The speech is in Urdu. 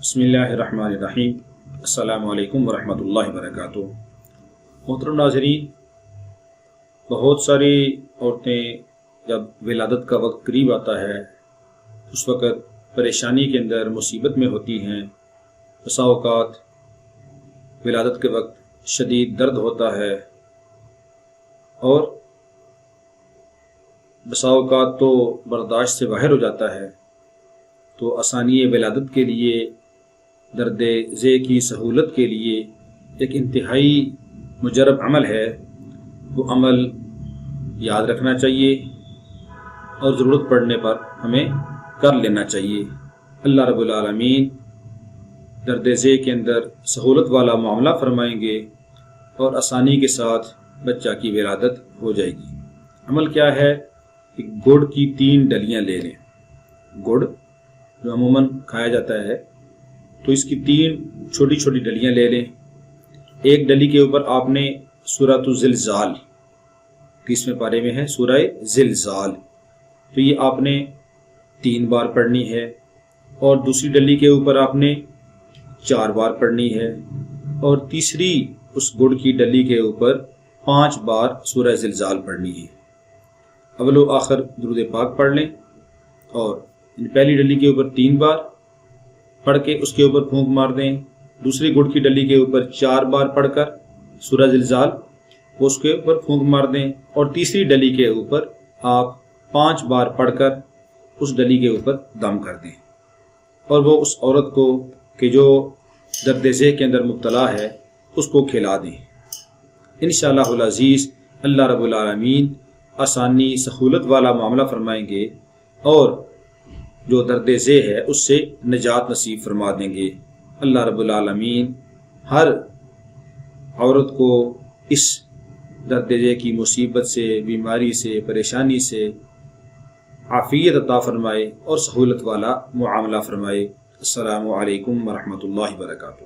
بسم اللہ الرحمن الرحیم۔ السلام علیکم ورحمۃ اللہ وبرکاتہ۔ محترم ناظرین، بہت ساری عورتیں جب ولادت کا وقت قریب آتا ہے اس وقت پریشانی کے اندر مصیبت میں ہوتی ہیں۔ بسا اوقات ولادت کے وقت شدید درد ہوتا ہے اور بسا اوقات تو برداشت سے باہر ہو جاتا ہے، تو آسانی ولادت کے لیے، درد ذیل کی سہولت کے لیے ایک انتہائی مجرب عمل ہے۔ وہ عمل یاد رکھنا چاہیے اور ضرورت پڑنے پر ہمیں کر لینا چاہیے۔ اللہ رب العالمین درد ذیل کے اندر سہولت والا معاملہ فرمائیں گے اور آسانی کے ساتھ بچہ کی ولادت ہو جائے گی۔ عمل کیا ہے کہ گڑ کی 3 ڈلیاں لے لیں۔ گڑ جو عموماً کھایا جاتا ہے تو اس کی 3 چھوٹی چھوٹی ڈلیاں لے لیں۔ ایک ڈلی کے اوپر آپ نے سورۃ الزلزال 30ویں پارے میں ہے سورہ زلزال، تو یہ آپ نے 3 بار پڑھنی ہے، اور دوسری ڈلی کے اوپر آپ نے 4 بار پڑھنی ہے، اور تیسری اس گڑ کی ڈلی کے اوپر 5 بار سورہ زلزال پڑھنی ہے۔ اول و آخر درود پاک پڑھ لیں اور پہلی ڈلی کے اوپر 3 بار پڑھ کے اس کے اوپر پھونک مار دیں۔ دوسری گڑ کی ڈلی کے اوپر 4 بار پڑھ کر سورہ زلزال اس کے اوپر پھونک مار دیں، اور تیسری ڈلی کے اوپر آپ 5 بار پڑھ کر اس ڈلی کے اوپر دم کر دیں، اور وہ اس عورت کو کہ جو درد ذیل کے اندر مبتلا ہے اس کو کھلا دیں۔ انشاءاللہ العزیز اللہ رب العالمین آسانی سہولت والا معاملہ فرمائیں گے اور جو درد ذیل ہے اس سے نجات نصیب فرما دیں گے۔ اللہ رب العالمین ہر عورت کو اس درد ذیل کی مصیبت سے، بیماری سے، پریشانی سے عافیت عطا فرمائے اور سہولت والا معاملہ فرمائے۔ السلام علیکم ورحمۃ اللہ وبرکاتہ۔